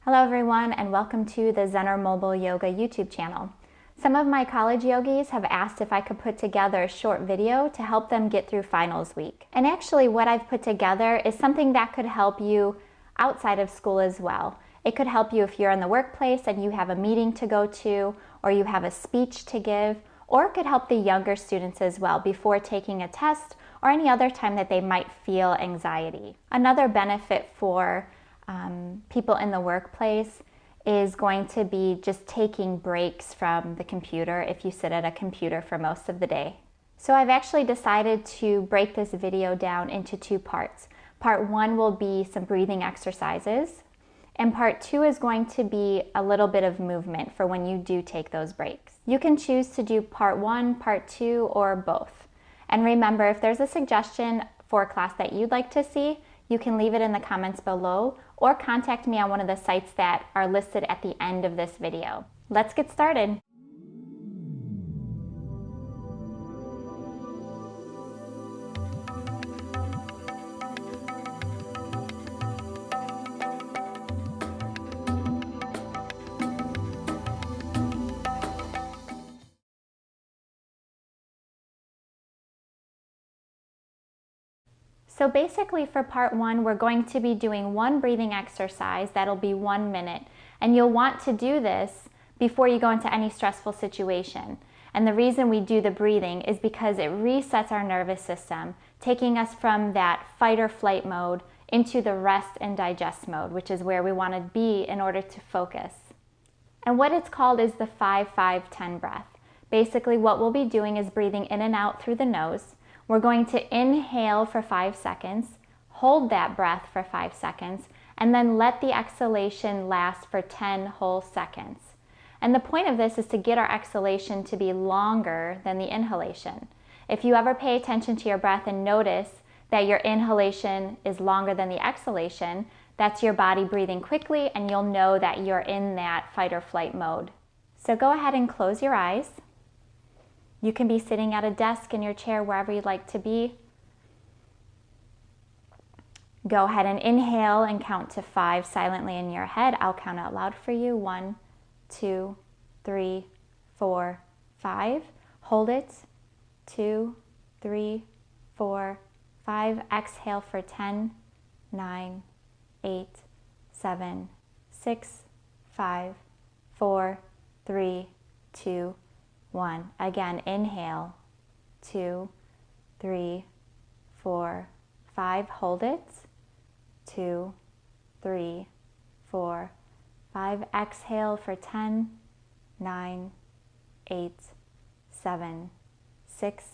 Hello everyone, and welcome to the Zener Mobile Yoga YouTube channel. Some of my college yogis have asked if I could put together a short video to help them get through finals week. And actually what I've put together is something that could help you outside of school as well. It could help you if you're in the workplace and you have a meeting to go to, or you have a speech to give, or it could help the younger students as well before taking a test or any other time that they might feel anxiety. Another benefit for people in the workplace is going to be just taking breaks from the computer if you sit at a computer for most of the day. So I've actually decided to break this video down into two parts. Part one will be some breathing exercises, and part two is going to be a little bit of movement for when you do take those breaks. You can choose to do part one, part two, or both. And remember, if there's a suggestion for a class that you'd like to see, you can leave it in the comments below or contact me on one of the sites that are listed at the end of this video. Let's get started. So basically for part one, we're going to be doing one breathing exercise that'll be 1 minute. And you'll want to do this before you go into any stressful situation. And the reason we do the breathing is because it resets our nervous system, taking us from that fight or flight mode into the rest and digest mode, which is where we want to be in order to focus. And what it's called is the 5-5-10 breath. Basically what we'll be doing is breathing in and out through the nose. We're going to inhale for 5 seconds, hold that breath for 5 seconds, and then let the exhalation last for 10 whole seconds. And the point of this is to get our exhalation to be longer than the inhalation. If you ever pay attention to your breath and notice that your inhalation is longer than the exhalation, that's your body breathing quickly, and you'll know that you're in that fight or flight mode. So go ahead and close your eyes. You can be sitting at a desk, in your chair, wherever you'd like to be. Go ahead and inhale and count to 5 silently in your head. I'll count out loud for you. 1, 2, 3, 4, 5. Hold it. 2, 3, 4, 5. Exhale for 10, 9, 8, 7, 6, 5, 4, 3, 2, 1. Again, inhale, 2, 3, 4, 5. Hold it. 2, 3, 4, 5. Exhale for 10, 9, 8, 7, 6,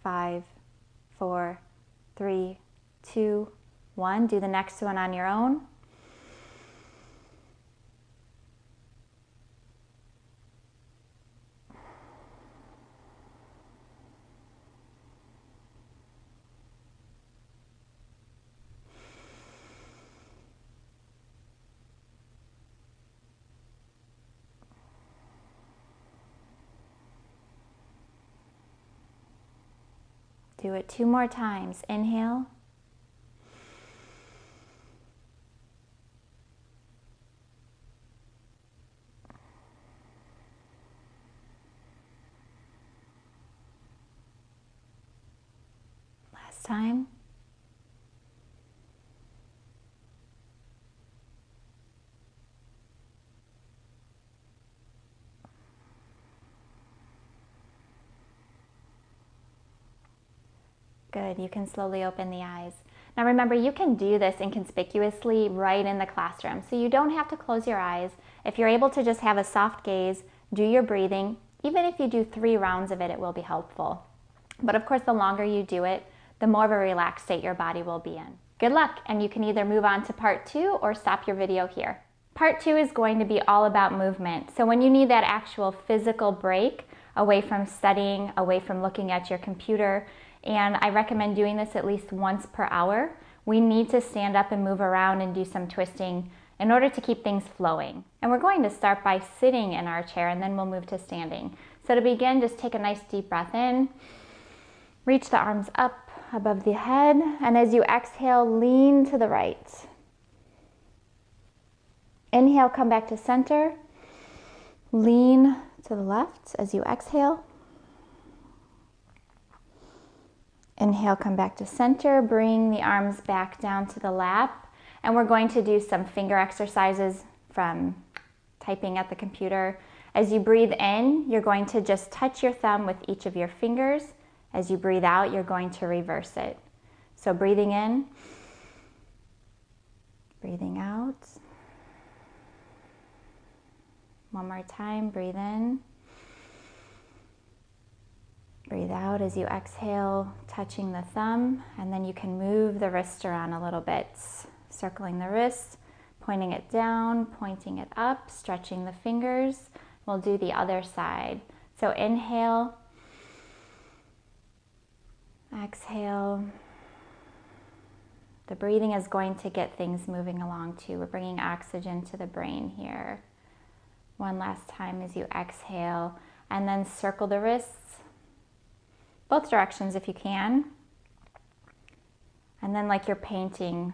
5, 4, 3, 2, 1. Do the next one on your own. Do it 2 more times. Inhale. Last time. Good, you can slowly open the eyes. Now remember, you can do this inconspicuously right in the classroom, so you don't have to close your eyes. If you're able to just have a soft gaze, do your breathing. Even if you do 3 rounds of it, it will be helpful. But of course, the longer you do it, the more of a relaxed state your body will be in. Good luck, and you can either move on to part 2 or stop your video here. Part 2 is going to be all about movement. So when you need that actual physical break away from studying, away from looking at your computer, and I recommend doing this at least once per hour, we need to stand up and move around and do some twisting in order to keep things flowing. And we're going to start by sitting in our chair, and then we'll move to standing. So to begin, just take a nice deep breath in, reach the arms up above the head, and as you exhale, lean to the right. Inhale, come back to center. Lean to the left as you exhale. Inhale, come back to center. Bring the arms back down to the lap. And we're going to do some finger exercises from typing at the computer. As you breathe in, you're going to just touch your thumb with each of your fingers. As you breathe out, you're going to reverse it. So breathing in, breathing out. One more time, breathe in. Breathe out as you exhale, touching the thumb, and then you can move the wrist around a little bit, circling the wrist, pointing it down, pointing it up, stretching the fingers. We'll do the other side. So inhale, exhale. The breathing is going to get things moving along too. We're bringing oxygen to the brain here. One last time as you exhale, and then circle the wrists, both directions if you can. And then like you're painting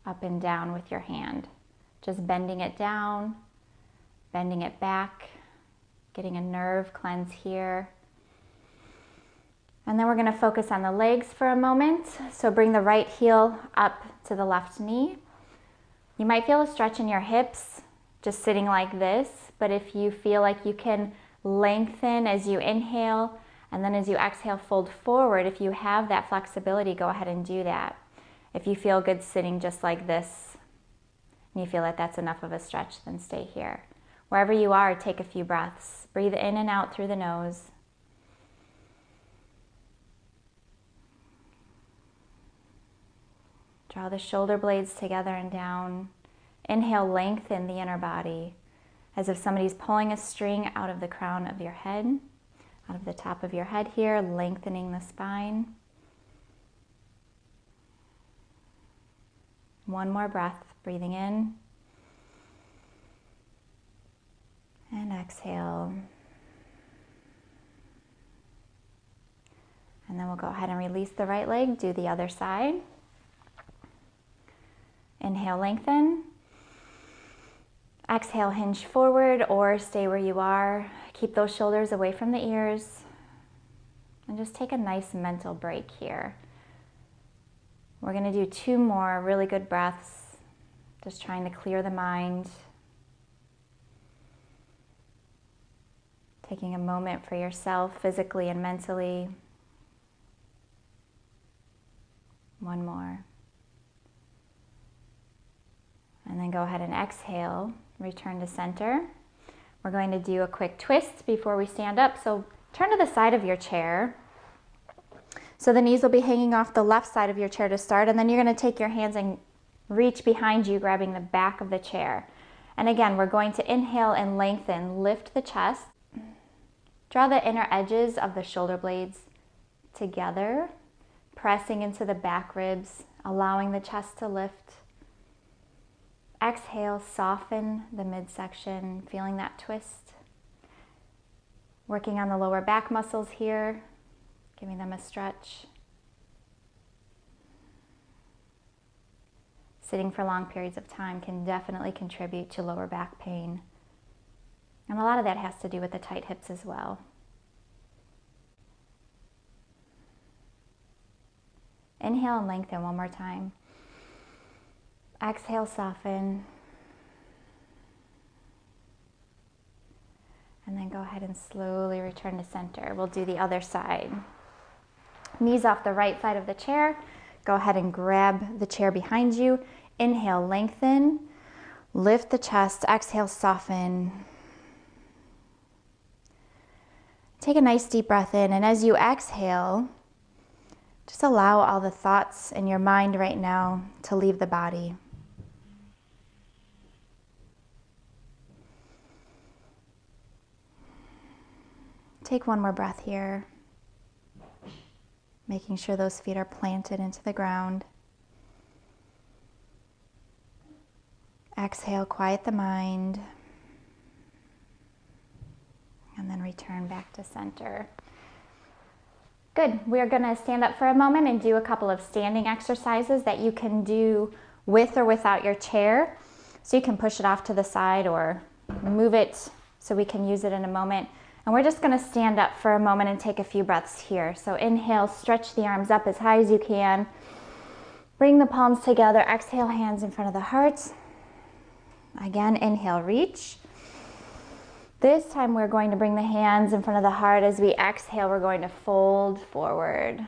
up and down with your hand, just bending it down, bending it back, getting a nerve cleanse here. And then we're going to focus on the legs for a moment. So bring the right heel up to the left knee. You might feel a stretch in your hips just sitting like this, but if you feel like you can lengthen as you inhale, and then as you exhale, fold forward. If you have that flexibility, go ahead and do that. If you feel good sitting just like this, and you feel like that's enough of a stretch, then stay here. Wherever you are, take a few breaths. Breathe in and out through the nose. Draw the shoulder blades together and down. Inhale, lengthen the inner body, as if somebody's pulling a string out of the crown of your head. Out of the top of your head here, lengthening the spine. One more breath, breathing in. And exhale. And then we'll go ahead and release the right leg, do the other side. Inhale, lengthen. Exhale, hinge forward or stay where you are. Keep those shoulders away from the ears. And just take a nice mental break here. We're going to do 2 more really good breaths. Just trying to clear the mind. Taking a moment for yourself physically and mentally. One more. And then go ahead and exhale. Return to center. We're going to do a quick twist before we stand up. So turn to the side of your chair. So the knees will be hanging off the left side of your chair to start, and then you're going to take your hands and reach behind you, grabbing the back of the chair. And again, we're going to inhale and lengthen, lift the chest. Draw the inner edges of the shoulder blades together, pressing into the back ribs, allowing the chest to lift. Exhale, soften the midsection, feeling that twist. Working on the lower back muscles here, giving them a stretch. Sitting for long periods of time can definitely contribute to lower back pain. And a lot of that has to do with the tight hips as well. Inhale and lengthen one more time. Exhale, soften. And then go ahead and slowly return to center. We'll do the other side. Knees off the right side of the chair. Go ahead and grab the chair behind you. Inhale, lengthen. Lift the chest. Exhale, soften. Take a nice deep breath in, and as you exhale, just allow all the thoughts in your mind right now to leave the body. Take one more breath here, making sure those feet are planted into the ground. Exhale, quiet the mind, and then return back to center. Good. We're going to stand up for a moment and do a couple of standing exercises that you can do with or without your chair. So you can push it off to the side or move it so we can use it in a moment. And we're just gonna stand up for a moment and take a few breaths here. So inhale, stretch the arms up as high as you can. Bring the palms together, exhale, hands in front of the heart. Again, inhale, reach. This time we're going to bring the hands in front of the heart. As we exhale, we're going to fold forward.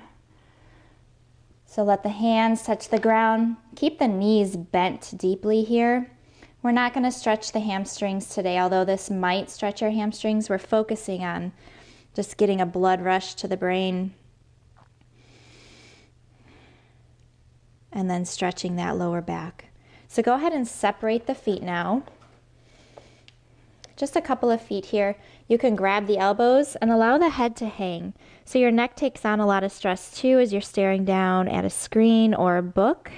So let the hands touch the ground. Keep the knees bent deeply here. We're not going to stretch the hamstrings today, although this might stretch your hamstrings. We're focusing on just getting a blood rush to the brain. And then stretching that lower back. So go ahead and separate the feet now. Just a couple of feet here. You can grab the elbows and allow the head to hang. So your neck takes on a lot of stress too as you're staring down at a screen or a book.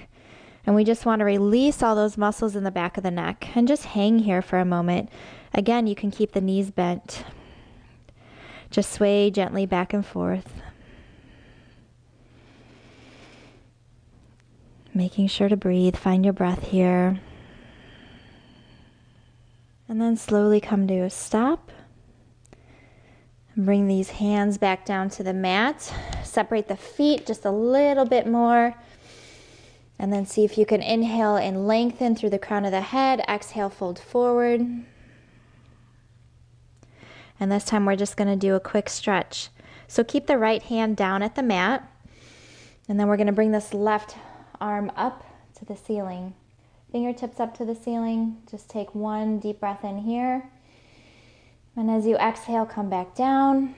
And we just want to release all those muscles in the back of the neck and just hang here for a moment. Again, you can keep the knees bent. Just sway gently back and forth. Making sure to breathe, find your breath here. And then slowly come to a stop. And bring these hands back down to the mat. Separate the feet just a little bit more. And then see if you can inhale and lengthen through the crown of the head. Exhale, fold forward. And this time we're just going to do a quick stretch. So keep the right hand down at the mat. And then we're going to bring this left arm up to the ceiling. Fingertips up to the ceiling. Just take one deep breath in here. And as you exhale, come back down.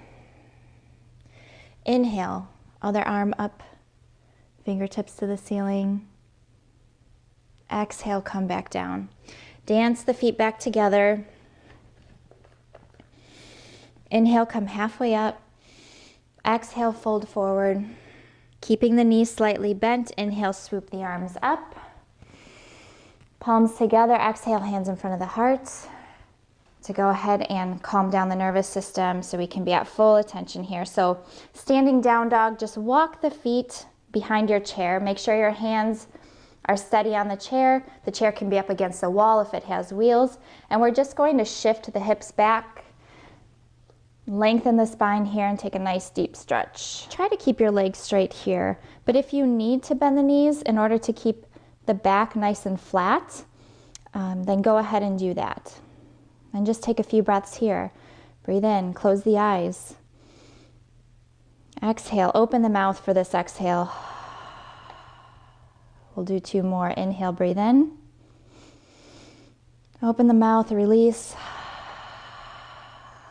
Inhale, other arm up, fingertips to the ceiling. Exhale, come back down. Dance the feet back together. Inhale, come halfway up. Exhale, fold forward. Keeping the knees slightly bent, inhale, swoop the arms up. Palms together, exhale, hands in front of the heart. To go ahead and calm down the nervous system so we can be at full attention here. So standing down dog, just walk the feet behind your chair. Make sure your hands are steady on the chair. The chair can be up against the wall if it has wheels. And we're just going to shift the hips back. Lengthen the spine here and take a nice deep stretch. Try to keep your legs straight here, but if you need to bend the knees in order to keep the back nice and flat, then go ahead and do that. And just take a few breaths here. Breathe in, close the eyes. Exhale, open the mouth for this exhale. We'll do two more. Inhale, breathe in. Open the mouth, release.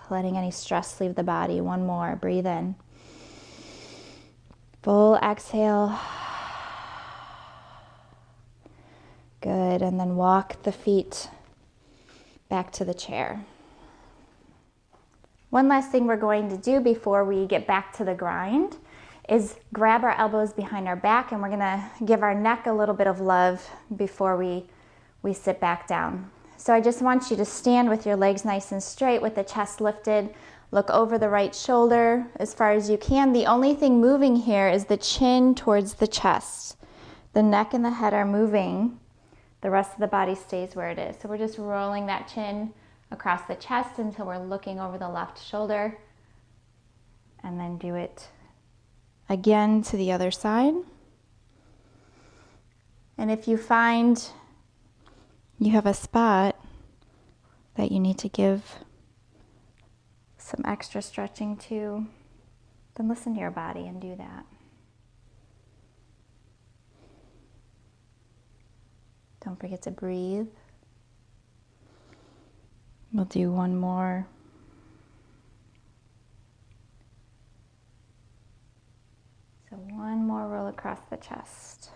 Letting any stress leave the body. One more, breathe in. Full exhale. Good, and then walk the feet back to the chair. One last thing we're going to do before we get back to the grind is grab our elbows behind our back, and we're gonna give our neck a little bit of love before we sit back down. So I just want you to stand with your legs nice and straight with the chest lifted. Look over the right shoulder as far as you can. The only thing moving here is the chin towards the chest. The neck and the head are moving. The rest of the body stays where it is. So we're just rolling that chin across the chest until we're looking over the left shoulder. And then do it again to the other side. And if you find you have a spot that you need to give some extra stretching to, then listen to your body and do that. Don't forget to breathe. We'll do one more. So one more roll across the chest.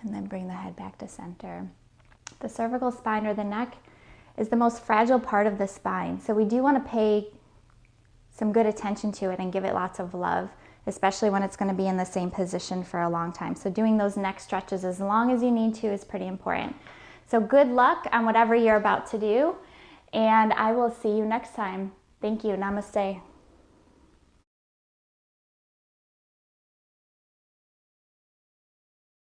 And then bring the head back to center. The cervical spine or the neck is the most fragile part of the spine. So we do want to pay some good attention to it and give it lots of love, especially when it's going to be in the same position for a long time. So doing those neck stretches as long as you need to is pretty important. So good luck on whatever you're about to do, and I will see you next time. Thank you. Namaste.